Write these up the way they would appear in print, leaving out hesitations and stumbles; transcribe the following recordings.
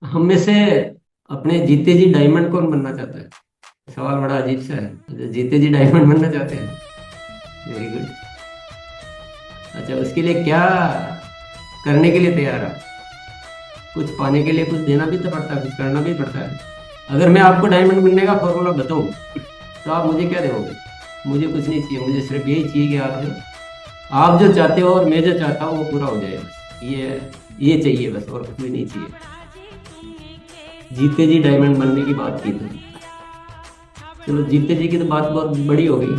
हम में से अपने जीते जी डायमंड कौन बनना चाहता है? सवाल बड़ा अजीब सा है। जीते जी डायमंड बनना चाहते हैं। Very good. अच्छा, उसके लिए क्या करने के लिए तैयार है? कुछ पाने के लिए कुछ देना भी तो पड़ता है, कुछ करना भी पड़ता है। अगर मैं आपको डायमंड बनने का फॉर्मूला बताऊं तो आप मुझे क्या दोगे? मुझे कुछ नहीं चाहिए, मुझे सिर्फ यही चाहिए कि आप जो चाहते हो और मैं जो चाहता हूँ वो पूरा हो जाए, बस ये चाहिए बस, और कुछ भी नहीं चाहिए। जीते जी डायमंड बनने की बात की थी। चलो, जीते जी की तो बात बहुत बड़ी हो गई।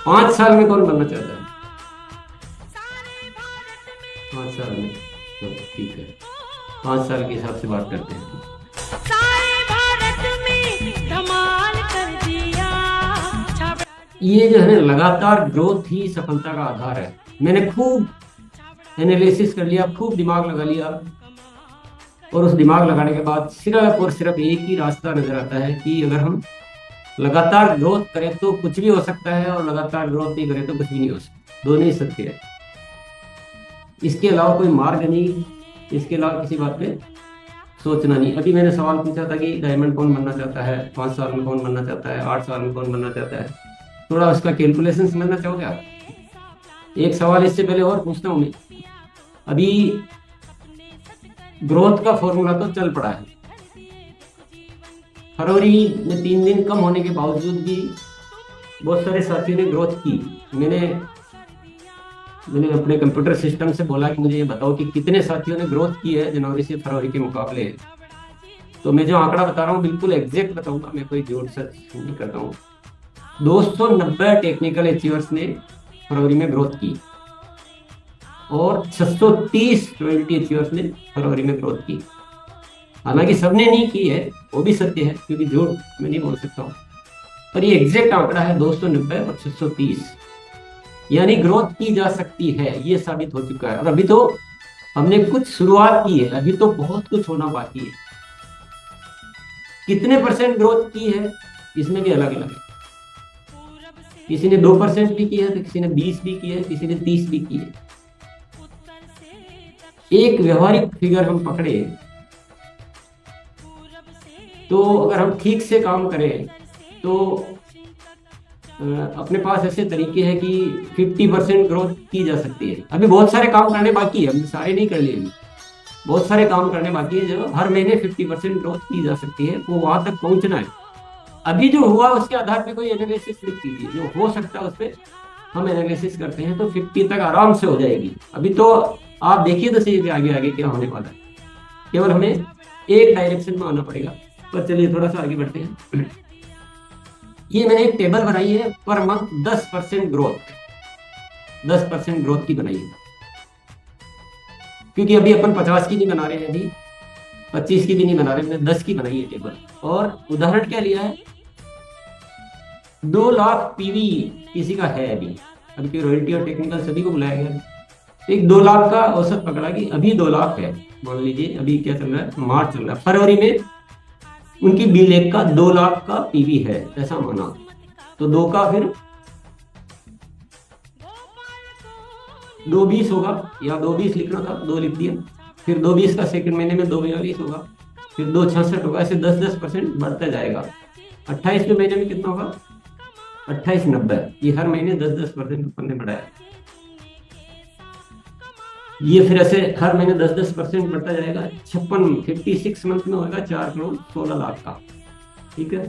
5 साल में कौन बनना चाहता है? 5 साल में, तो ठीक है, 5 साल के हिसाब से बात करते हैं। सारे भारत में धमाल कर दिया। ये जो है ना, लगातार ग्रोथ ही सफलता का आधार है। मैंने खूब एनालिसिस कर लिया, खूब दिमाग लगा लिया, और उस दिमाग लगाने के बाद सिर्फ और सिर्फ एक ही रास्ता नजर आता है कि अगर हम लगातार ग्रोथ करें तो कुछ भी हो सकता है, और लगातार ग्रोथ नहीं करें तो कुछ भी नहीं हो सकता। दोनों ही सत्य है, इसके अलावा कोई मार्ग नहीं। इसके अलावा किसी बात पे सोचना नहीं। अभी मैंने सवाल पूछा था कि डायमंड कौन बनना चाहता है, 5 साल में कौन बनना चाहता है, 8 साल में कौन बनना चाहता है। थोड़ा उसका कैलकुलेशन समझना चाहोगे आप? एक सवाल इससे पहले और पूछता हूँ मैं। अभी ग्रोथ का फॉर्मूला तो चल पड़ा है। फरवरी में 3 दिन कम होने के बावजूद भी बहुत सारे साथियों ने ग्रोथ की। मैंने मैंने अपने कंप्यूटर सिस्टम से बोला कि मुझे ये बताओ कि कितने साथियों ने ग्रोथ की है जनवरी से फरवरी के मुकाबले। तो मैं जो आंकड़ा बता रहा हूँ बिल्कुल एग्जैक्ट बताऊंगा, मैं कोई झूठ सच नहीं करता हूँ। 290 टेक्निकल अचीवर्स ने फरवरी में ग्रोथ की, और 630 ट्वेंटी अचीवर्स ने फरवरी में ग्रोथ की। हालांकि सबने नहीं की है, वो भी सत्य है, क्योंकि झूठ मैं नहीं बोल सकता हूँ। पर ये एग्जैक्ट आंकड़ा है, 290 और 630। यानी ग्रोथ की जा सकती है, ये साबित हो चुका है। और अभी तो हमने कुछ शुरुआत की है, अभी तो बहुत कुछ होना बाकी है। कितने परसेंट ग्रोथ की है इसमें भी अलग अलग है। किसी ने 2% भी की है, तो किसी ने 20 भी की है, किसी ने 30 भी की है। एक व्यवहारिक फिगर हम पकड़े तो अगर हम ठीक से काम करें तो अपने पास ऐसे तरीके हैं कि 50% ग्रोथ की जा सकती है। अभी बहुत सारे काम करने बाकी है, हमने सारे नहीं कर लिए अभी। बहुत सारे काम करने बाकी है, जो हर महीने 50% ग्रोथ की जा सकती है, वो वहां तक पहुंचना है। अभी जो हुआ उसके आधार पे कोई एनालिसिस लिख दीजिए, जो हो सकता है उस पर हम एनालिसिस करते हैं, तो 50 तक आराम से हो जाएगी। अभी तो आप देखिए तो सही कि आगे आगे क्या होने वाला है। केवल हमें एक डायरेक्शन में आना पड़ेगा। पर चलिए थोड़ा सा आगे बढ़ते हैं। ये मैंने एक टेबल बनाई है, पर मंथ 10% ग्रोथ, 10% ग्रोथ की बनाई है। क्योंकि अभी अपन 50 की नहीं बना रहे हैं, अभी 25 की भी नहीं बना रहे, मैंने 10 की बनाई है टेबल। और उदाहरण क्या लिया है? 2 लाख पीवी किसी का है अभी। अभी की रॉयल्टी और टेक्निकल सभी को बुलाया गया। एक 2 लाख का औसत पकड़ा कि अभी 2 लाख है। मान लीजिए अभी क्या चल रहा है, मार्च चल रहा है, फरवरी में उनकी बी लेक का 2 लाख का पीवी है, ऐसा माना। तो दो का फिर 220 होगा, या 220 लिखना था, 2 लिख दिया। फिर 220 का सेकंड महीने में 242 होगा, फिर 266 होगा। ऐसे 10-10% बढ़ता जाएगा। 28 के महीने में कितना होगा? 2890। ये हर महीने 10-10% ऊपर ने बढ़ाया। ये फिर ऐसे हर महीने 10-10% बढ़ता जाएगा। 56 मंथ में होगा 4 करोड़ 16 लाख का। ठीक है,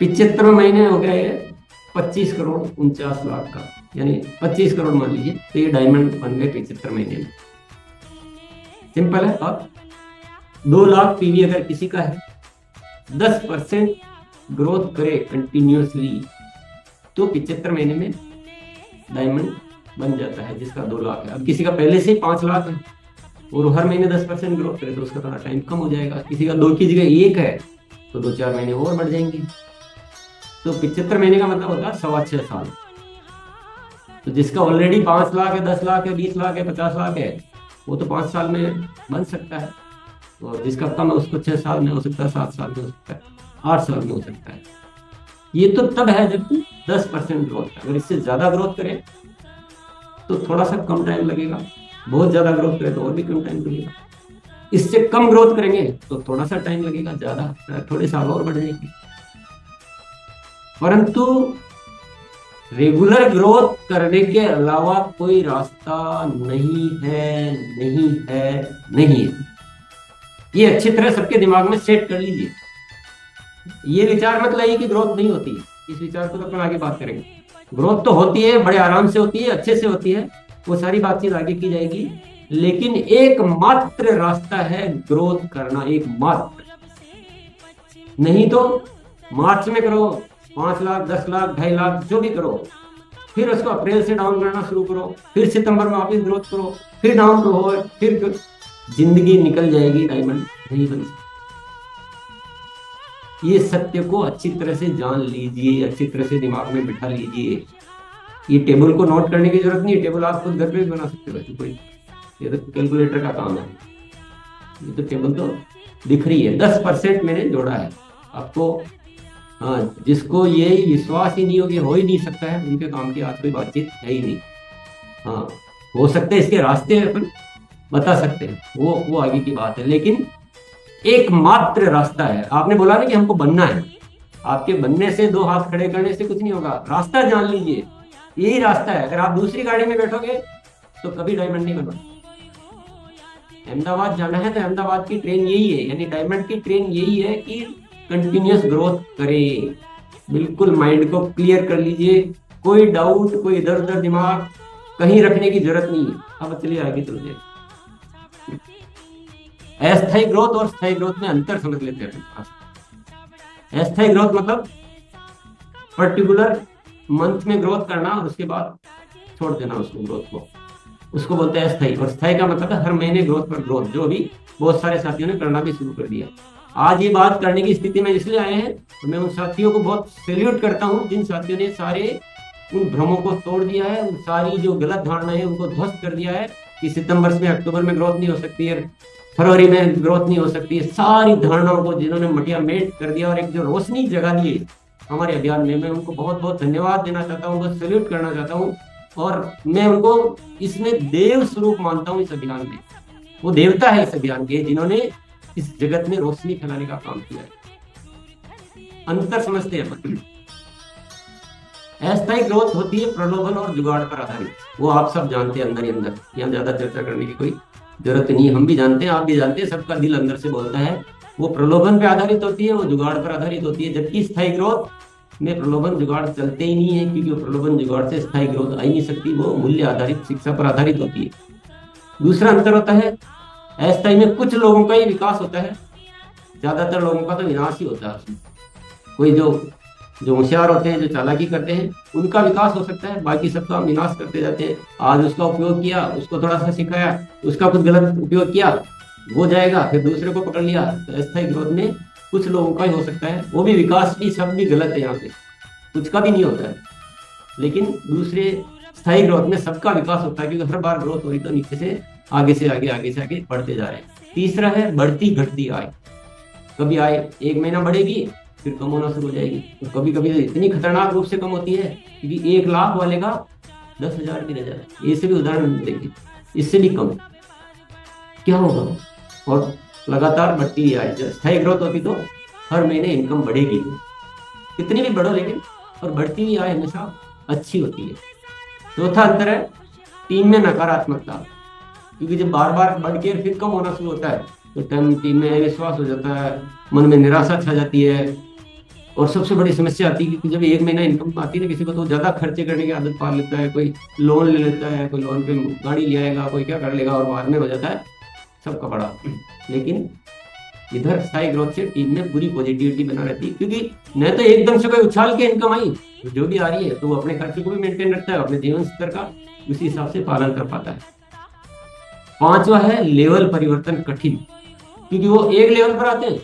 75 महीने हो गया ये 25 करोड़ 49 लाख का, यानी 25 करोड़ मान लीजिए। तो ये डायमंड बन गए 75 महीने में। सिंपल है। अब 2 लाख पीवी अगर किसी का है, 10% ग्रोथ करे कंटिन्यूसली, तो 75 महीने में डायमंड बन जाता है, जिसका 2 लाख है। अब किसी का पहले से ही 5 लाख है और हर महीने 10% ग्रोथ करे, तो उसका थोड़ा टाइम कम हो जाएगा। किसी का 2 की जगह 1 है, तो 2-4 महीने और बढ़ जाएंगे। तो 75 महीने का मतलब होता है 6.25 साल। तो जिसका ऑलरेडी 5 लाख है, 10 लाख है, 20 लाख है, 50 लाख है, वो तो 5 साल में बन सकता है। और जिसका कम है उसको 6 साल में हो सकता है, 7 साल में हो सकता है, 8 साल में हो सकता है। ये तो तब है जब 10% ग्रोथ है। अगर इससे ज्यादा ग्रोथ करें तो थोड़ा सा कम टाइम लगेगा, बहुत ज्यादा ग्रोथ करे तो और भी कम टाइम लगेगा, इससे कम ग्रोथ करेंगे तो थोड़ा सा टाइम लगेगा, ज्यादा थोड़े साल और बढ़ने की। परंतु रेगुलर ग्रोथ करने के अलावा कोई रास्ता नहीं है, नहीं है, नहीं है। ये अच्छी तरह सबके दिमाग में सेट कर लीजिए। ये विचार मत लाइए कि ग्रोथ नहीं होती है, इस विचार को तो अपन आगे बात करेंगे। ग्रोथ तो होती है, बड़े आराम से होती है, अच्छे से होती है, वो सारी बातचीत आगे की जाएगी। लेकिन एकमात्र रास्ता है ग्रोथ करना, एकमात्र। नहीं तो मार्च में करो 5 लाख 10 लाख 2.5 लाख जो भी करो, फिर उसको अप्रैल से डाउन करना शुरू करो, फिर सितंबर में वापस ग्रोथ करो, फिर डाउन हो, फिर जिंदगी निकल जाएगी, डायमंड नहीं बन सकती। ये सत्य को अच्छी तरह से जान लीजिए, अच्छी तरह से दिमाग में बिठा लीजिए। ये टेबल को नोट करने की जरूरत नहीं है, टेबल आप खुद घर पे भी बना सकते हो, कोई ये तो कैलकुलेटर का काम है। ये तो टेबल तो दिख रही है, 10% मैंने जोड़ा है आपको। हाँ, जिसको ये विश्वास ही नहीं हो ही नहीं सकता है, उनके काम की आज कोई बातचीत है ही नहीं। हाँ, हो सकता है इसके रास्ते अपन बता सकते हैं, वो आगे की बात है। लेकिन एकमात्र रास्ता है। आपने बोला ना कि हमको बनना है, आपके बनने से 2 हाथ खड़े करने से कुछ नहीं होगा, रास्ता जान लीजिए, यही रास्ता है। अगर आप दूसरी गाड़ी में बैठोगे तो कभी डायमंड नहीं बनोगे। अहमदाबाद जाना है तो अहमदाबाद की ट्रेन यही है, यानी डायमंड की ट्रेन यही है कि कंटिन्यूअस ग्रोथ करें। बिल्कुल माइंड को क्लियर कर लीजिए, कोई डाउट, कोई इधर उधर दिमाग कहीं रखने की जरूरत नहीं है। अब चलिए आगे चलते हैं। अस्थायी ग्रोथ और स्थायी ग्रोथ में अंतर समझ लेते हैं। अस्थायी ग्रोथ मतलब पर्टिकुलर मंथ में ग्रोथ करना और उसके बाद छोड़ देना उसको, ग्रोथ को, उसको बोलते हैं अस्थायी। और स्थायी का मतलब है हर महीने ग्रोथ पर ग्रोथ, जो अभी बहुत सारे साथियों ने करना भी शुरू कर दिया। आज ये बात करने की स्थिति में इसलिए आए हैं तो मैं उन साथियों को बहुत सैल्यूट करता हूँ जिन साथियों ने सारे उन भ्रमों को तोड़ दिया है, उन सारी जो गलत धारणा है उनको ध्वस्त कर दिया है कि सितंबर में अक्टूबर में ग्रोथ नहीं हो सकती है, फरवरी में ग्रोथ नहीं हो सकती है। सारी धारणाओं को जिन्होंने मटिया मेट कर दिया और एक जो रोशनी जगा दी हमारे अभियान में, मैं उनको बहुत बहुत धन्यवाद देना चाहता हूँ, उनको सैल्यूट करना चाहता हूँ। और मैं उनको इसमें देव स्वरूप मानता हूँ। इस अभियान में वो देवता है इस अभियान के, जिन्होंने इस जगत में रोशनी फैलाने का काम किया है। अंतर समझते हैं। अस्थायी ग्रोथ होती है प्रलोभन और जुगाड़ पर आधारित, वो आप सब जानते हैं अंदर ही अंदर, यहाँ ज्यादा चर्चा करने की कोई जरूरत नहीं है। हम भी जानते हैं, आप भी जानते हैं, सबका दिल अंदर से बोलता है। वो प्रलोभन पे आधारित होती है, वो जुगाड़ पर आधारित होती है। जबकि स्थायी ग्रोथ में प्रलोभन जुगाड़ चलते ही नहीं है, क्योंकि वो प्रलोभन जुगाड़ से स्थायी ग्रोथ आ ही नहीं सकती, वो मूल्य आधारित शिक्षा पर आधारित होती है। दूसरा अंतर होता है, अस्थायी में कुछ लोगों का ही विकास होता है, ज्यादातर लोगों का तो विनाश ही होता है उसमें। कोई जो होशियार होते हैं, जो चालाकी करते हैं, उनका विकास हो सकता है, बाकी सबका हम विनाश करते जाते हैं। आज उसका उपयोग किया, उसको थोड़ा सा सिखाया, उसका कुछ गलत उपयोग किया, वो जाएगा, फिर दूसरे को पकड़ लिया। तो अस्थायी ग्रोथ में कुछ लोगों का ही हो सकता है, वो भी विकास भी सब भी गलत है, यहाँ पे कुछ का भी नहीं होता है। लेकिन दूसरे स्थायी ग्रोथ में सबका विकास होता है, क्योंकि हर बार ग्रोथ हो रही तो नीचे से आगे से आगे, आगे से आगे बढ़ते जा रहे हैं। तीसरा है बढ़ती घटती आय। कभी आय 1 महीना बढ़ेगी, फिर कम होना शुरू हो जाएगी, तो कभी कभी तो इतनी खतरनाक रूप से कम होती है क्योंकि 1 लाख वाले का 10,000 भी रह जाता है। ऐसे भी उदाहरण देखिए, इससे भी कम क्या होगा। और लगातार बढ़ती आय, स्थायी ग्रोथ होती तो हर महीने इनकम बढ़ेगी, कितनी भी बढ़ो, लेकिन और बढ़ती हुई आय हमेशा अच्छी होती है। चौथा अंतर है टीम में नकारात्मकता, क्योंकि जब बार बार बढ़ के फिर कम होना शुरू होता है तो टीम में अविश्वास हो जाता है, मन में निराशा छा जाती है। और सबसे बड़ी समस्या आती है कि जब 1 महीना इनकम आती है ना किसी को, तो ज्यादा खर्चे करने की आदत पाल लेता है। कोई लोन ले लेता है, कोई लोन पे गाड़ी ले आएगा, कोई क्या कर लेगा, और बाद में हो जाता है सबका बड़ा। लेकिन इधर स्थायी ग्रोथ से टीम में पूरी पॉजिटिविटी बना रहती है, क्योंकि न तो एकदम से कोई उछाल के इनकम आई, जो भी आ रही है तो वो अपने खर्चे को भी मेंटेन रखता है, अपने जीवन स्तर का उसी हिसाब से पालन कर पाता है। 5वां है लेवल परिवर्तन कठिन, क्योंकि वो एक लेवल पर आते हैं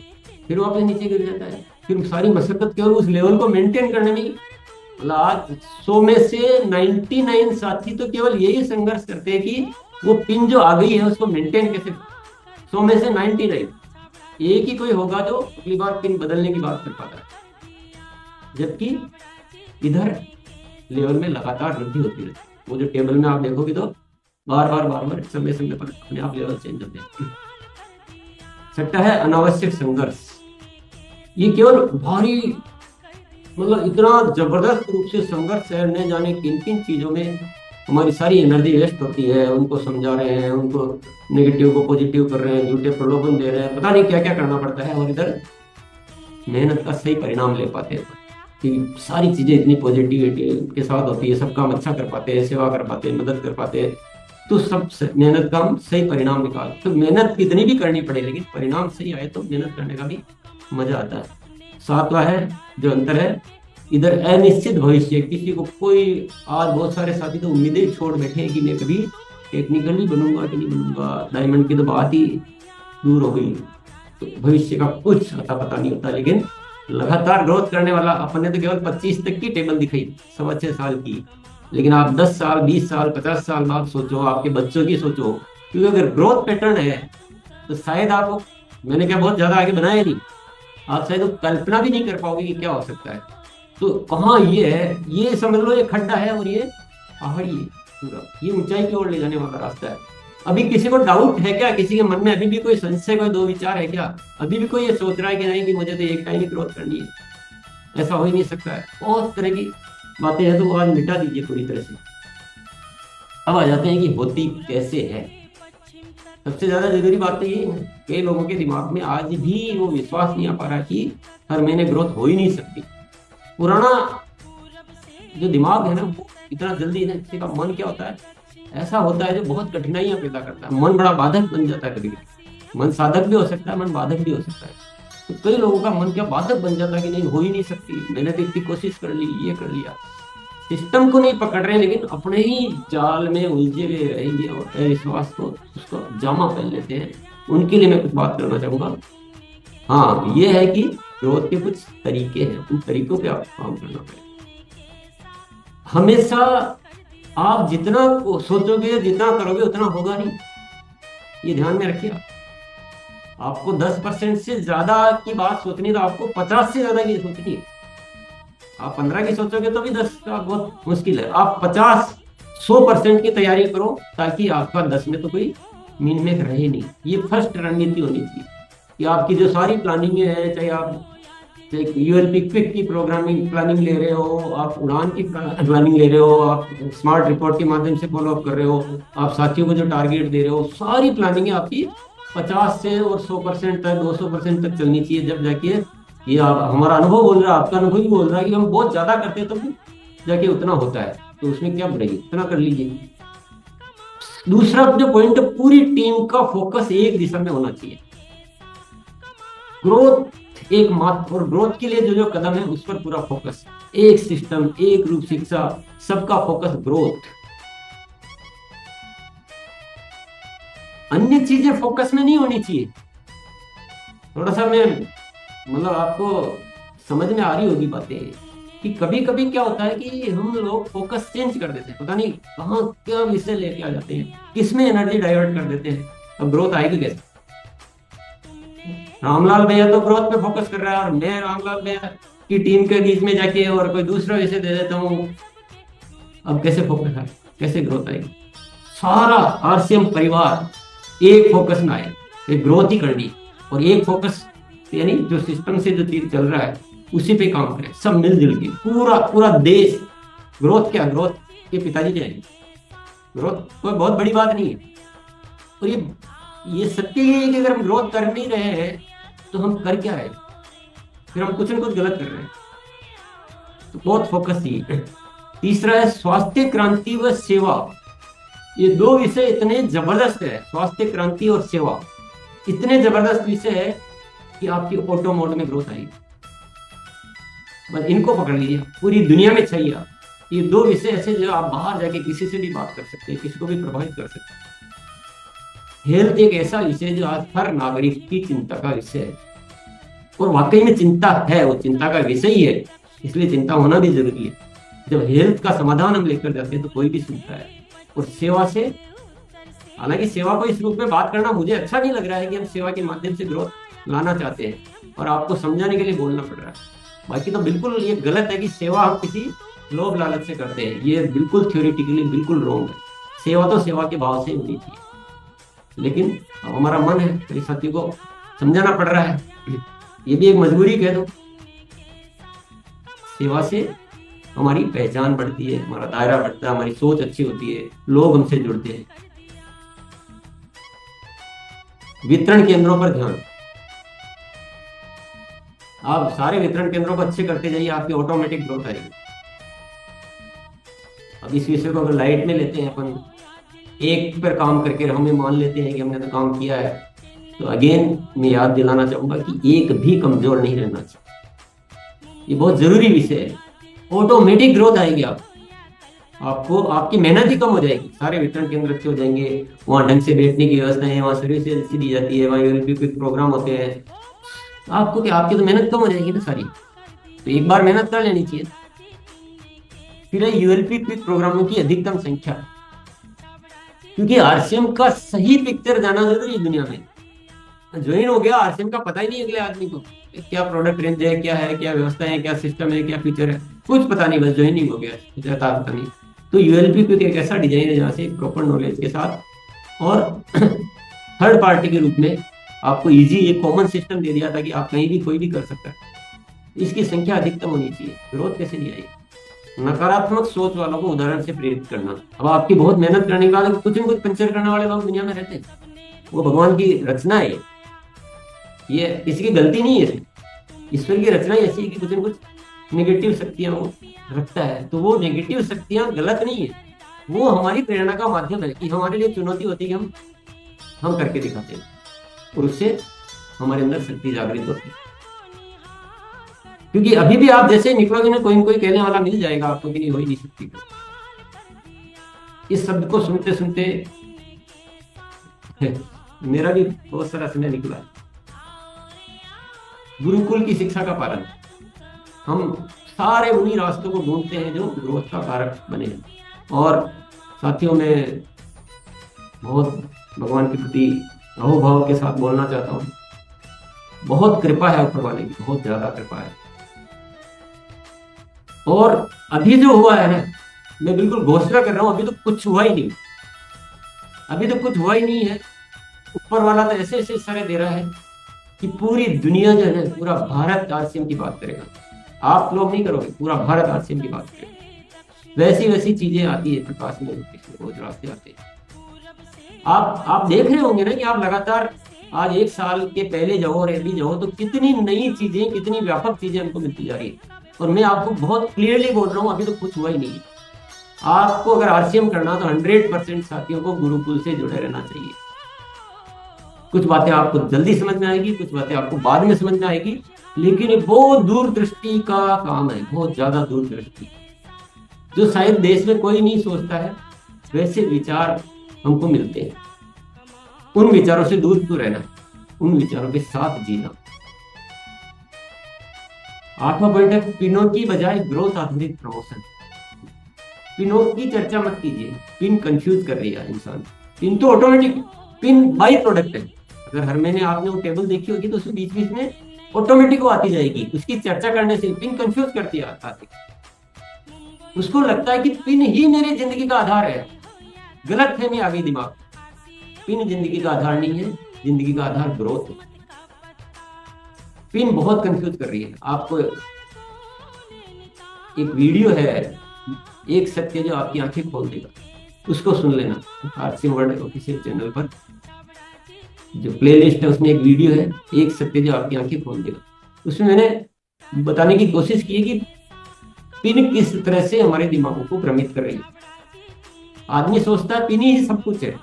फिर वो अपने नीचे गिर जाता है, फिर सारी मशक्कत केवल उस लेवल को मेंटेन करने में। मतलब आज 100 में से 99 साथी तो केवल यही संघर्ष करते हैं कि वो पिन जो आ गई है उसको मेंटेन कैसे। 100 में से 99 एक ही कोई होगा जो अगली बार पिन बदलने की बात कर पाता है। जबकि इधर लेवल में लगातार वृद्धि होती है। वो जो टेबल में आप देखोगे तो बार बार बार बार समय समय पर अपने आप लेवल चेंज होते हैं। छठा है अनावश्यक संघर्ष। ये केवल भारी मतलब इतना जबरदस्त रूप से संघर्ष है, न जाने किन किन चीजों में हमारी सारी एनर्जी वेस्ट होती है। उनको समझा रहे हैं, उनको नेगेटिव को पॉजिटिव कर रहे हैं, झूठे प्रलोभन दे रहे हैं, पता नहीं क्या क्या करना पड़ता है, और इधर मेहनत का सही परिणाम ले पाते हैं कि सारी चीजें इतनी पॉजिटिविटी के साथ होती है, सब काम अच्छा कर पाते हैं, सेवा कर पाते हैं, मदद कर पाते हैं, तो सब मेहनत का हम सही परिणाम निकाल। तो मेहनत कितनी भी करनी पड़े लेकिन परिणाम सही आए तो मेहनत करने का भी मजा आता है। सातवां है जो अंतर है, इधर अनिश्चित भविष्य। किसी को कोई, आज बहुत सारे साथी तो उम्मीदें छोड़ बैठे हैं कि मैं कभी टेक्निकली बनूंगा कि नहीं बनूंगा, डायमंड की तो बात ही दूर हो गई। तो भविष्य का कुछ अता पता नहीं होता, लेकिन लगातार ग्रोथ करने वाला, अपने तो केवल 25 तक की टेबल दिखाई 6.25 साल की, लेकिन आप 10 साल 20 साल 50 साल बाद सोचो, आपके बच्चों की सोचो, क्योंकि अगर ग्रोथ पैटर्न है तो शायद आपको, मैंने क्या बहुत ज्यादा आगे बनाया नहीं, आप शायद कल्पना भी नहीं कर पाओगे कि क्या हो सकता है। तो कहाँ ये है, ये समझ लो ये खड्डा है और ये पहाड़ी है, पूरा ये ऊंचाई की ओर ले जाने वाला रास्ता है। अभी किसी को डाउट है क्या, किसी के मन में अभी भी कोई संशय, कोई दो विचार है क्या, अभी भी कोई ये सोच रहा है कि नहीं कि मुझे तो एक टाइम ही ग्रोथ करनी है, ऐसा हो ही नहीं सकता है। बहुत तरह की बातें हैं, तो वो आज मिटा दीजिए पूरी तरह से। अब आ जाते हैं कि होती कैसे है। सबसे ज्यादा जरूरी बात तो ये है, कई लोगों के दिमाग में आज भी वो विश्वास नहीं आ पा रहा कि हर महीने ग्रोथ हो ही नहीं सकती। पुराना जो दिमाग है ना, वो इतना जल्दी ना, किसी का मन क्या होता है, ऐसा होता है जो बहुत कठिनाइयां पैदा करता है। मन बड़ा बाधक बन जाता है, कभी कभी मन साधक भी हो सकता है, मन बाधक भी हो सकता है। तो कई लोगों का मन क्या बाधक बन जाता है कि नहीं हो ही नहीं सकती, मैंने तो इतनी कोशिश कर ली, ये कर लिया, सिस्टम को नहीं पकड़ रहे लेकिन अपने ही जाल में उलझे हुए रहेंगे और विश्वास को उसको जामा पहन लेते हैं। उनके लिए मैं कुछ बात करना चाहूंगा। हाँ, ये है कि ग्रोथ के कुछ तरीके हैं, उन तरीकों पे आप काम करना पड़ेगा। हमेशा आप जितना सोचोगे, जितना करोगे, उतना होगा नहीं, ये ध्यान में रखिए। आपको 10% से ज्यादा की बात सोचनी है तो आपको 50 से ज्यादा की सोचनी है। आप 15 की सोचोगे तो भी 10 का बहुत मुश्किल है। आप 50-100% की तैयारी करो ताकि आपका 10 में तो कोई मिनमेक रहे नहीं। ये फर्स्ट रणनीति होनी चाहिए कि आपकी जो सारी प्लानिंग है, चाहे आप यूएलपी क्विक की प्रोग्रामिंग प्लानिंग ले रहे हो, आप उड़ान की प्लानिंग ले रहे हो, आप स्मार्ट रिपोर्ट के माध्यम से फॉलो अप कर रहे हो, आप साथियों को जो टारगेट दे रहे हो, सारी प्लानिंग आपकी 50 से और 100% तक, 200% तक चलनी चाहिए। जब जाके ये आप, हमारा अनुभव बोल रहा है, आपका अनुभव भी बोल रहा है कि हम बहुत ज्यादा करते हैं तो जाके उतना होता है, तो उसमें क्या बढ़ेगी, उतना कर लीजिए। दूसरा जो पॉइंट है, पूरी टीम का फोकस एक दिशा में होना चाहिए। ग्रोथ एक मात्र, और ग्रोथ के लिए जो जो कदम है उस पर पूरा फोकस, एक सिस्टम, एक रूप शिक्षा, सबका फोकस ग्रोथ। अन्य चीजें फोकस में नहीं होनी चाहिए। थोड़ा सा मैं मतलब आपको समझ में आ रही होगी बातें कि कभी कभी क्या होता है कि हम लोग फोकस चेंज कर देते हैं, पता नहीं कहाँ क्या विषय लेके आ जाते हैं, किसमें एनर्जी डाइवर्ट कर देते हैं। अब ग्रोथ आएगी कैसे? रामलाल भैया तो ग्रोथ पे फोकस कर रहा है और मैं रामलाल भैया की टीम के बीच में जाके और कोई दूसरा विषय दे देता हूँ। अब कैसे फोकस आए, कैसे ग्रोथ आएगी? सारा आरसीएम परिवार एक फोकस में आए, एक ग्रोथ ही करनी, और एक फोकस यानी जो सिस्टम से जो चीज चल रहा है उसी पे काम करें, सब मिलजुल के, पूरा पूरा देश। ग्रोथ क्या, ग्रोथ के पिताजी जाएंगे, ग्रोथ कोई बहुत बड़ी बात नहीं है। और ये सत्य है कि अगर हम ग्रोथ कर नहीं रहे हैं तो हम कर क्या रहे, फिर हम कुछ न कुछ गलत कर रहे हैं। तो बहुत फोकस चाहिए। तीसरा है स्वास्थ्य क्रांति व सेवा। ये दो विषय इतने जबरदस्त है, स्वास्थ्य क्रांति और सेवा इतने जबरदस्त विषय है कि आपकी ऑटो मोड में ग्रोथ आएगी। बस इनको पकड़ लीजिए, पूरी दुनिया में चाहिए आप। ये दो विषय ऐसे जो आप बाहर जाके किसी से भी बात कर सकते हैं, किसी को भी प्रभावित कर सकते हैं। हेल्थ एक ऐसा विषय जो आज हर नागरिक की चिंता का विषय है, और वाकई में चिंता है, वो चिंता का विषय ही है, इसलिए चिंता होना भी जरूरी है। जब हेल्थ का समाधान हम लेकर जाते हैं तो कोई भी सुनता है। और सेवा से, हालांकि सेवा को इस रूप में बात करना मुझे अच्छा नहीं लग रहा है कि हम सेवा के माध्यम से ग्रोथ लाना चाहते हैं और आपको समझाने के लिए बोलना पड़ रहा है। बाकी तो बिल्कुल ये गलत है कि सेवा हम किसी लोभ लालच से करते हैं, ये बिल्कुल थ्योरेटिकली बिल्कुल रॉन्ग है। सेवा तो सेवा के भाव से होनी चाहिए, लेकिन अब हमारा मन है, मेरे साथियों को समझाना पड़ रहा है, ये भी एक मजबूरी कह दो। सेवा से हमारी पहचान बढ़ती है, हमारा दायरा बढ़ता है, हमारी सोच अच्छी होती है, लोग हमसे जुड़ते हैं। वितरण केंद्रों पर ध्यान, आप सारे वितरण केंद्रों को अच्छे करते जाइए, आपकी ऑटोमेटिक ग्रोथ आएगी। अब इस विषय को अगर लाइट में लेते हैं अपन, एक पर काम करके हमें मान लेते हैं कि हमने तो काम किया है, तो अगेन मैं याद दिलाना चाहूंगा कि एक भी कमजोर नहीं रहना चाहिए। ये बहुत जरूरी विषय है। ऑटोमेटिक ग्रोथ आएगी, आपको आपकी मेहनत ही कम हो जाएगी। सारे वितरण केंद्र अच्छे हो जाएंगे, वहाँ ढंग से बैठने की व्यवस्था है, वहाँ सर्विस अच्छी दी जाती है, वहाँ यूएलपी क्विक प्रोग्राम होते हैं। आपको क्या, आपकी तो मेहनत कम हो जाएगी ना सारी, तो एक बार मेहनत कर लेनी चाहिए। फिर यूएलपी क्विक प्रोग्रामों की अधिकतम संख्या, क्योंकि आरसीएम का सही पिक्चर जाना जरूरी है। दुनिया में ज्वाइन हो गया, आरसीएम का पता ही नहीं अगले आदमी को, क्या प्रोडक्ट रेंज है, क्या है, क्या व्यवस्था है, क्या सिस्टम है, क्या फीचर है, कुछ पता नहीं, बस ज्वाइनिंग हो गया, पता नहीं। तो यूएलपी क्विक एक ऐसा डिजाइन है जहाँ से प्रॉपर नॉलेज के साथ और थर्ड पार्टी के रूप में आपको इजी एक कॉमन सिस्टम दे दिया था कि आप कहीं भी कोई भी कर सकता है। इसकी संख्या अधिकतम होनी चाहिए। ग्रोथ कैसे नहीं आएगी? नकारात्मक सोच वालों को उदाहरण से प्रेरित करना। अब आपकी बहुत मेहनत करने के बाद कुछ न कुछ पंचर करने वाले लोग दुनिया में रहते हैं, वो भगवान की रचना है, ये किसी की गलती नहीं है। ईश्वर की रचना ही ऐसी है कि कुछ न कुछ नेगेटिव शक्तियां वो रखता है, तो वो नेगेटिव शक्तियां गलत नहीं है, वो हमारी प्रेरणा का माध्यम है कि हमारे लिए चुनौती होती है कि हम करके दिखाते हैं, और उससे हमारे अंदर शक्ति जागृत होती है। क्योंकि अभी भी आप जैसे निकलोगे ना, कोई न कोई कहने वाला मिल जाएगा आपको कि नहीं हो ही नहीं सकती। इस शब्द को सुनते सुनते मेरा भी बहुत सारा समय निकला। गुरुकुल की शिक्षा का पालन, हम सारे उन्हीं रास्तों को ढूंढते हैं जो ग्रोथ का कारक बने। और साथियों, में बहुत भगवान के प्रति अहोभाव के साथ बोलना चाहता हूँ, बहुत कृपा है ऊपर वाले की, बहुत ज्यादा कृपा है। और अभी जो हुआ है ना, मैं बिल्कुल घोषणा कर रहा हूँ, अभी तो कुछ हुआ ही नहीं, अभी तो कुछ हुआ ही नहीं है। ऊपर वाला तो ऐसे ऐसे इशारे दे रहा है कि पूरी दुनिया जो है, पूरा भारत आरसीएम की बात करेगा। आप लोग नहीं करोगे, पूरा भारत आरसीएम की बात करेगा। वैसी वैसी चीजें आती है प्रकाश में, रोज रास्ते आते हैं। आप देख रहे होंगे ना कि आप लगातार आज एक साल के पहले जाओ और अभी जाओ तो कितनी नई चीजें, कितनी व्यापक चीजें हमको मिलती जा रही है। और मैं आपको बहुत क्लियरली बोल रहा हूँ, अभी तो कुछ हुआ ही नहीं। आपको अगर आरसीएम करना तो 100% साथियों को गुरुकुल से जुड़े रहना चाहिए। कुछ बातें आपको जल्दी समझ में आएगी, कुछ बातें आपको बाद में समझ में आएगी, लेकिन ये बहुत दूरदृष्टि का काम है, बहुत ज्यादा दूरदृष्टि, जो शायद देश में कोई नहीं सोचता है। वैसे विचार हमको मिलते हैं, उन विचारों से दूर क्यों रहना, उन विचारों के साथ जीना। 8वां पॉइंट है पिनों की बजाय ग्रोथ आधारित प्रमोशन। पिनों की चर्चा मत कीजिए, पिन कंफ्यूज कर रही है इंसान। पिन तो ऑटोमेटिक, पिन बाई प्रोडक्ट है। अगर हर महीने आपने वो टेबल देखी होगी तो उसमें बीच बीच में ऑटोमेटिक वो आती जाएगी। उसकी चर्चा करने से पिन कंफ्यूज करती है, उसको लगता है कि पिन ही मेरी जिंदगी का आधार है। गलत फहमी आ गई दिमाग। पिन जिंदगी का आधार नहीं है, जिंदगी का आधार ग्रोथ है। पिन बहुत कंफ्यूज कर रही है आपको। एक वीडियो है, एक सत्य जो आपकी आंखें खोल देगा, उसको सुन लेना। आरसीएम वर्ल्ड ऑफिशियल चैनल पर जो प्लेलिस्ट है उसमें एक वीडियो है, एक सत्य जो आपकी आंखें खोल देगा। उसमें मैंने बताने की कोशिश की है कि पिन किस तरह से हमारे दिमागों को भ्रमित कर रही है। आदमी सोचता है पिन ही सब कुछ है,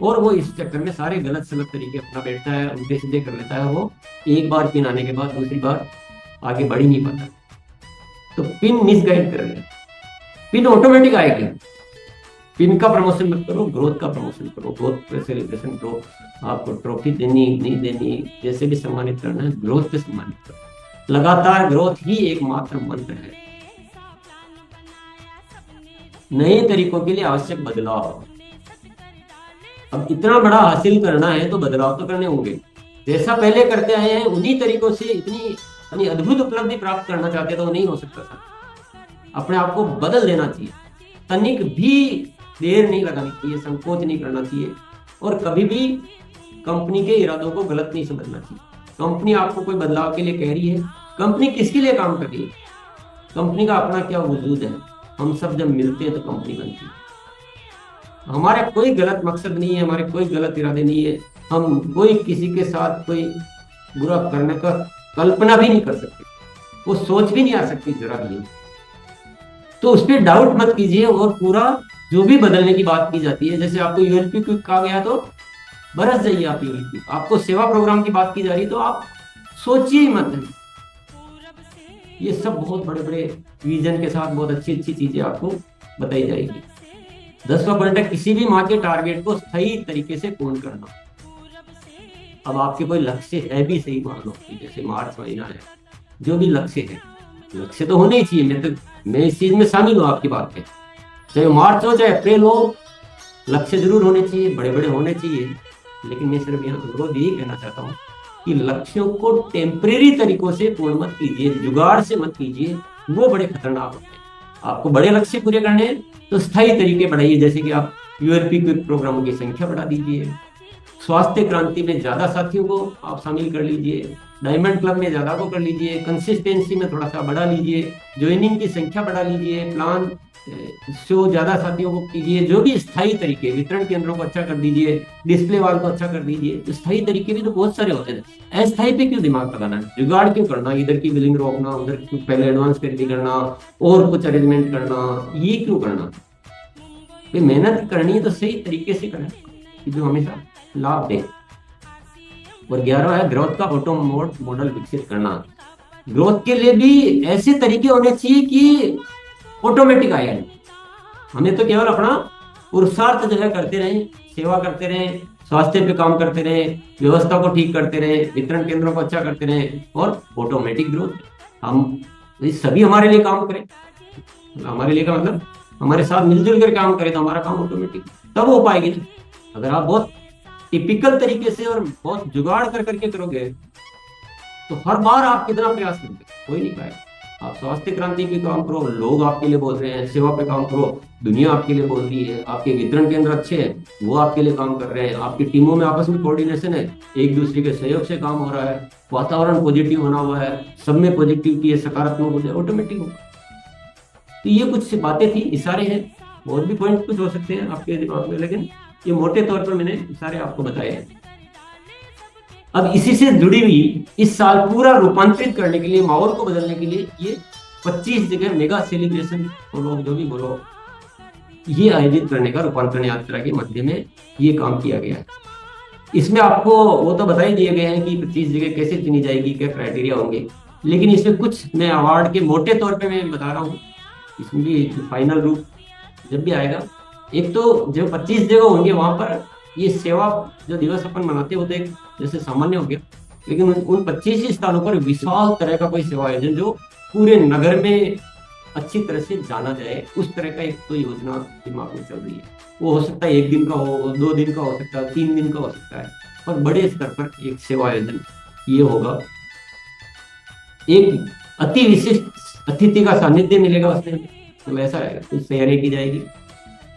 और वो इस चक्कर में सारे गलत सलत तरीके अपना बैठता है, उल्टे सीधे कर लेता है। वो एक बार पिन आने के बाद दूसरी बार आगे बढ़ ही नहीं पाता। तो पिन मिसगाइड कर रही है। पिन ऑटोमेटिक आएगी। पिन का प्रमोशन मत करो, ग्रोथ का प्रमोशन करो। ग्रोथ सेलिब्रेशन करो, आपको ट्रॉफी देनी नहीं देनी, जैसे भी सम्मानित करना है, ग्रोथ पे सम्मानित करो। लगातार ग्रोथ ही एकमात्र मंत्र है। नए तरीकों के लिए आवश्यक बदलाव। अब इतना बड़ा हासिल करना है तो बदलाव तो करने होंगे। जैसा पहले करते आए हैं उन्हीं तरीकों से इतनी अद्भुत उपलब्धि प्राप्त करना चाहते तो नहीं हो सकता था। अपने आप को बदल देना चाहिए। तनिक भी देर नहीं लगानी चाहिए, संकोच नहीं करना चाहिए, और कभी भी कंपनी के इरादों को गलत नहीं समझना चाहिए। कंपनी आपको कोई बदलाव के लिए कह रही है, कंपनी किसके लिए काम कर रही है, कंपनी का अपना क्या वजूद है। हम सब जब मिलते हैं तो कंपनी बनती है। हमारा कोई गलत मकसद नहीं है, हमारे कोई गलत इरादे नहीं है, हम कोई किसी के साथ कोई बुरा करने का कल्पना भी नहीं कर सकते, वो सोच भी नहीं आ सकती जरा भी। तो उस पर डाउट मत कीजिए, और पूरा जो भी बदलने की बात की जाती है, जैसे आपको यूएलपी क्विक कहा गया तो बरस जाइए आप यूएलपी, आपको सेवा प्रोग्राम की बात की जा रही तो आप सोचिए ही मत। ये सब बहुत बड़े बड़े विजन के साथ बहुत अच्छी अच्छी चीजें आपको बताई जाएगी। 10वां पॉइंट है किसी भी माह के टारगेट को सही तरीके से पूर्ण करना। अब आपके कोई लक्ष्य है भी सही, मान लो जैसे मार्च महीना है, जो भी लक्ष्य है, लक्ष्य तो होने ही चाहिए। मैं इस चीज में शामिल हूँ आपकी बात पे, चाहे मार्च हो चाहे अप्रैल हो, लक्ष्य जरूर होने चाहिए, बड़े बड़े होने चाहिए। लेकिन मैं सिर्फ यहाँ रोज यही कहना चाहता हूँ कि लक्ष्यों को टेम्परेरी तरीकों से पूर्ण मत कीजिए, जुगाड़ से मत कीजिए, वो बड़े खतरनाक होते हैं। आपको बड़े लक्ष्य पूरे करने हैं तो स्थायी तरीके बढ़ाइए, जैसे कि आप यूएलपी क्विक प्रोग्रामों की संख्या बढ़ा दीजिए, स्वास्थ्य क्रांति में ज्यादा साथियों को आप शामिल कर लीजिए, डायमंड क्लब में ज्यादा को कर लीजिए, कंसिस्टेंसी में थोड़ा सा बढ़ा लीजिए, ज्वाइनिंग की संख्या बढ़ा लीजिए, प्लान शो ज्यादा साथियों को कीजिए। जो भी स्थायी तरीके, वितरण केंद्रों को अच्छा कर दीजिए, डिस्प्ले वाल को अच्छा कर दीजिए। स्थायी तरीके भी तो बहुत सारे होते हैं, अस्थायी पे क्यों दिमाग लगाना है, जुगाड़ क्यों करना, इधर की बिलिंग रोकना, उधर क्यों पहले एडवांस खरीदी करना और कुछ अरेंजमेंट करना, ये क्यों करना। मेहनत करनी है तो सही तरीके से करना जो हमेशा लाभ दे। और 11वां है ग्रोथ का ऑटो मॉडल विकसित करना। ग्रोथ के लिए भी ऐसे तरीके होने चाहिए कि ऑटोमेटिक आया है। हमें तो केवल अपना पुरुषार्थ जो है करते रहें, सेवा करते रहें, स्वास्थ्य पे काम करते रहें, व्यवस्था को ठीक करते रहें, वितरण केंद्रों को अच्छा करते रहें, और ऑटोमेटिक ग्रोथ। हम सभी हमारे लिए काम करें, हमारे लिए का मतलब हमारे साथ मिलजुल कर काम करें तो हमारा काम ऑटोमेटिक तब हो पाएगी। अगर आप बहुत टिपिकल तरीके से और बहुत जुगाड़ कर करके करोगे तो हर बार आप कितना प्रयास करोगे, कोई नहीं पाएगा। आप स्वास्थ्य क्रांति पे काम करो, लोग आपके लिए बोल रहे हैं, सेवा पे काम करो, दुनिया आपके लिए बोल रही है, आपके वितरण केंद्र अच्छे हैं वो आपके लिए काम कर रहे हैं, आपकी टीमों में आपस में कोऑर्डिनेशन है, एक दूसरे के सहयोग से काम हो रहा है, वातावरण पॉजिटिव बना हुआ है, सब में पॉजिटिविटी है, सकारात्मक हो जाए, ऑटोमेटिक होगा। तो ये कुछ बातें थी, इशारे हैं, और भी पॉइंट कुछ हो सकते हैं आपके दिमाग में, लेकिन ये मोटे तौर पर मैंने इशारे आपको बताए हैं। अब इसी से जुड़ी हुई इस साल पूरा रूपांतरित करने के लिए, माहौल को बदलने के लिए ये 25 जगह मेगा सेलिब्रेशन बोलो, जो भी बोलो, ये आयोजित करने का रूपांतरण यात्रा के मध्य में ये काम किया गया है। इसमें आपको वो तो बता ही दिए गए हैं कि 25 जगह कैसे चुनी जाएगी, क्या क्राइटेरिया होंगे, लेकिन इसमें कुछ मैं अवार्ड के मोटे तौर पे मैं बता रहा हूँ। इसमें भी फाइनल रूप जब भी आएगा, एक तो जो 25 जगह होंगे वहां पर ये सेवा जो दिवस अपन मनाते होते एक जैसे सामान्य हो गया, लेकिन उन 25 ही स्थानों पर विशाल तरह का कोई सेवा आयोजन जो पूरे नगर में अच्छी तरह से जाना जाए, उस तरह का एक तो योजना दिमाग में चल रही है। वो हो सकता है 1 दिन का हो, 2 दिन का हो सकता है, 3 दिन का हो सकता है, पर बड़े स्तर पर एक सेवा आयोजन ये होगा। एक अति विशिष्ट अतिथि का सानिध्य मिलेगा उसमें, तो ऐसा कुछ तैयारी की जाएगी।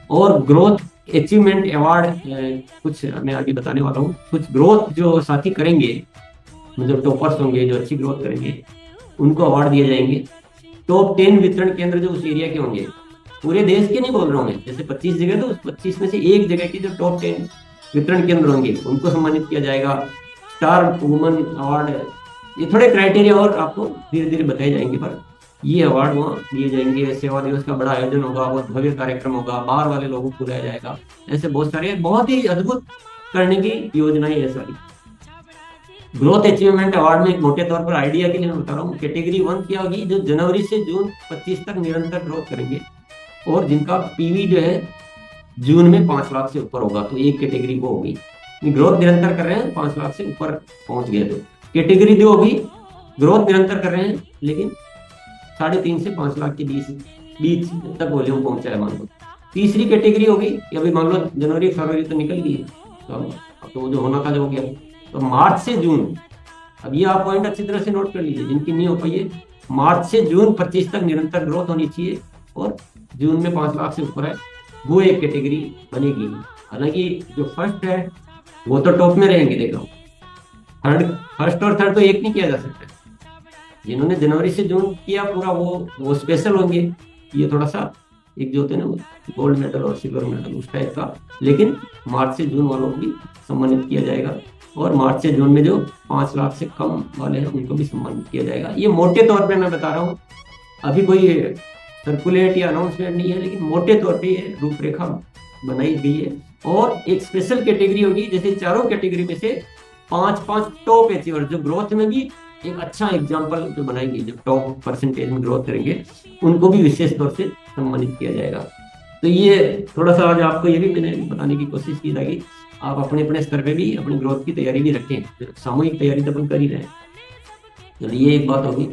और ग्रोथ अचीवमेंट अवार्ड कुछ मैं आगे बताने वाला हूँ। कुछ ग्रोथ जो साथी करेंगे, मतलब टॉपर्स होंगे जो अच्छी ग्रोथ करेंगे, उनको अवार्ड दिए जाएंगे। टॉप 10 वितरण केंद्र जो उस एरिया के होंगे, पूरे देश के नहीं बोल रहा हूँ मैं, जैसे 25 जगह तो उस 25 में से एक जगह की जो टॉप 10 वितरण केंद्र होंगे उनको सम्मानित किया जाएगा। स्टार वुमन अवार्ड, ये थोड़े क्राइटेरिया और आपको धीरे धीरे बताए जाएंगे, पर ये अवार्ड वहाँ दिए जाएंगे। सेवा दिवस का बड़ा आयोजन होगा, बहुत भव्य कार्यक्रम होगा, बाहर वाले लोगों को बुलाया जाएगा। ऐसे बहुत सारे बहुत ही अद्भुत करने की योजनाएं है सारी। ग्रोथ अचीवमेंट अवार्ड में एक मोटे तौर पर आइडिया के लिए मैं बता रहा हूँ, कैटेगरी 1 क्या होगी, जो जनवरी से जून 25 तक निरंतर ग्रोथ करेंगे और जिनका पीवी जो है जून में 5 लाख से ऊपर होगा, तो एक कैटेगरी वो होगी। ग्रोथ निरंतर कर रहे हैं, 5 लाख से ऊपर पहुंच गए। तो कैटेगरी 2 होगी, ग्रोथ निरंतर कर रहे हैं लेकिन 3.5 से 5 लाख के बीच तक वॉल्यूम पहुंचा है मान लो। तीसरी कैटेगरी होगी कि अभी मान लो जनवरी फरवरी तो निकल गई, तो जो होना था जो हो गया। तो मार्च से जून, अब ये आप पॉइंट अच्छी तरह से नोट कर लीजिए जिनकी नहीं हो पाई है, मार्च से जून 25 तक निरंतर ग्रोथ होनी चाहिए और जून में 5 लाख से ऊपर है वो एक कैटेगरी बनेगी। हालांकि जो फर्स्ट है वो तो टॉप में रहेंगे, देखो फर्स्ट और थर्ड तो एक नहीं किया जा सकता। जिन्होंने जनवरी से जून किया पूरा वो स्पेशल होंगे। ये थोड़ा सा एक जो होते हैं ना गोल्ड मेडल और सिल्वर मेडल उस टाइप का। लेकिन मार्च से जून वालों को भी सम्मानित किया जाएगा, और मार्च से जून में जो 5 लाख से कम वाले हैं उनको भी सम्मानित किया जाएगा। ये मोटे तौर पे मैं बता रहा हूँ, अभी कोई सर्कुलेट या अनाउंसमेंट नहीं है, लेकिन मोटे तौर पे ये रूपरेखा बनाई गई है। और एक स्पेशल कैटेगरी होगी, जैसे चारों कैटेगरी में से 5-5 टॉप अचीवर जो ग्रोथ में भी एक अच्छा एग्जाम्पल जो बनाएंगे, जो टॉप परसेंटेज में ग्रोथ करेंगे, उनको भी विशेष तौर से सम्मानित किया जाएगा। तो ये थोड़ा सा आज आपको ये भी मैंने बताने की कोशिश की ताकि आप अपने अपने स्तर पे भी अपनी ग्रोथ की तैयारी भी रखें। सामूहिक तैयारी तो अपन कर ही रहे हैं। चलिए ये एक बात होगी।